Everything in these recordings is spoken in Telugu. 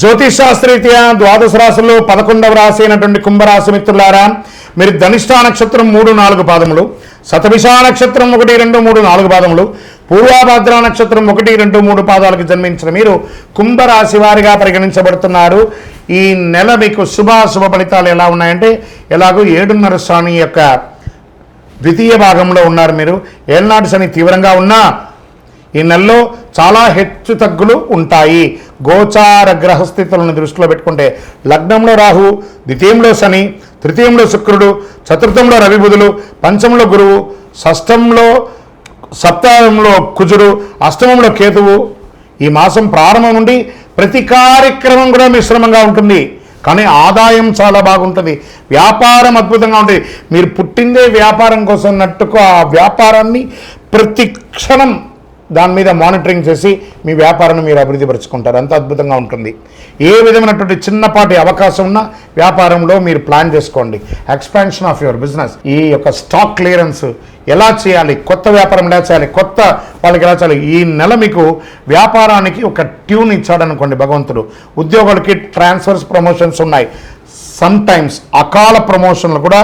జ్యోతిషాస్త్రరీత్యా ద్వాదశ రాశుల్లో 11వ రాశి అయినటువంటి కుంభరాశి మిత్రులారా, మీరు ధనిష్టా నక్షత్రం 3-4 పాదములు, శతభిషా నక్షత్రం 1-2-3-4 పాదములు, పూర్వాభాద్ర నక్షత్రం 1-2-3 పాదాలకు జన్మించిన మీరు కుంభరాశి వారిగా పరిగణించబడుతున్నారు. ఈ నెల మీకు శుభ ఫలితాలు ఎలా ఉన్నాయంటే, ఎలాగో 7.5 శ్రావణి యొక్క ద్వితీయ భాగంలో ఉన్నారు. మీరు ఏళ్ళనాటి శని తీవ్రంగా ఉన్నా ఈ నెలలో చాలా హెచ్చు తగ్గులు ఉంటాయి. గోచార గ్రహస్థితులను దృష్టిలో పెట్టుకుంటే లగ్నంలో రాహు, ద్వితీయంలో శని, తృతీయంలో శుక్రుడు, చతుర్థంలో రవి బుధులు, పంచమంలో గురువు, షష్టంలో సప్తమంలో కుజుడు, అష్టమంలో కేతువు. ఈ మాసం ప్రారంభం నుండి ప్రతి కార్యక్రమం కూడా మిశ్రమంగా ఉంటుంది, కానీ ఆదాయం చాలా బాగుంటుంది. వ్యాపారం అద్భుతంగా ఉంటుంది. మీరు పుట్టిందే వ్యాపారం కోసం అన్నట్టుకు ఆ వ్యాపారాన్ని ప్రతి క్షణం దాని మీద మానిటరింగ్ చేసి మీ వ్యాపారాన్ని మీరు అభివృద్ధి పరుచుకుంటారు. అంత అద్భుతంగా ఉంటుంది. ఏ విధమైనటువంటి చిన్నపాటి అవకాశం ఉన్న వ్యాపారంలో మీరు ప్లాన్ చేసుకోండి. ఎక్స్పాన్షన్ ఆఫ్ యువర్ బిజినెస్, ఈ యొక్క స్టాక్ క్లియరెన్స్ ఎలా చేయాలి, కొత్త వ్యాపారం ఎలా చేయాలి, కొత్త వాళ్ళకి ఎలా చేయాలి. ఈ నెల మీకు వ్యాపారానికి ఒక ట్యూన్ ఇచ్చాడనుకోండి భగవంతుడు. ఉద్యోగులకి ట్రాన్స్ఫర్స్, ప్రమోషన్స్ ఉన్నాయి. సమ్ టైమ్స్ అకాల ప్రమోషన్లు కూడా,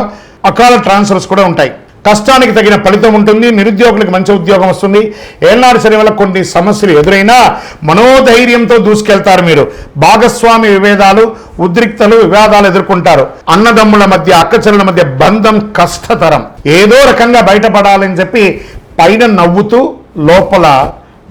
అకాల ట్రాన్స్ఫర్స్ కూడా ఉంటాయి. కష్టానికి తగిన ఫలితం ఉంటుంది. నిరుద్యోగులకు మంచి ఉద్యోగం వస్తుంది. ఏళ్ళనాడు శని వల్ల కొన్ని సమస్యలు ఎదురైనా మనోధైర్యంతో దూసుకెళ్తారు. మీరు భాగస్వామి విభేదాలు, ఉద్రిక్తలు, వివాదాలు ఎదుర్కొంటారు. అన్నదమ్ముల మధ్య, అక్కచెల్లెల మధ్య బంధం కష్టతరం. ఏదో రకంగా బయటపడాలని చెప్పి పైన నవ్వుతూ లోపల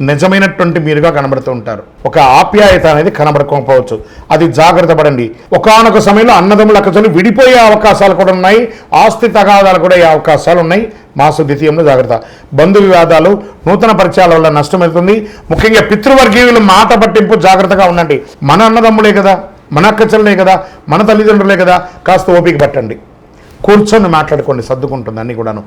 నిజమైనటువంటి మీరుగా కనబడుతూ ఉంటారు. ఒక ఆప్యాయత అనేది కనబడకపోవచ్చు, అది జాగ్రత్త పడండి. ఒకానొక సమయంలో అన్నదమ్ముల అక్కచెల్లెలు విడిపోయే అవకాశాలు కూడా ఉన్నాయి. ఆస్తి తగాదాలు కూడా అయ్యే అవకాశాలు ఉన్నాయి. మాస ద్వితీయంలో జాగ్రత్త. బంధు వివాదాలు, నూతన పరిచయాల వల్ల నష్టం వెళ్తుంది. ముఖ్యంగా పితృవర్గీయులు మాట పట్టింపు జాగ్రత్తగా ఉండండి. మన అన్నదమ్ములే కదా, మన అక్కచెల్లెలే కదా, మన తల్లిదండ్రులే కదా, కాస్త ఓపిక పట్టండి. కూర్చొని మాట్లాడుకోండి, సర్దుకుంటుంది అన్నీ కూడాను.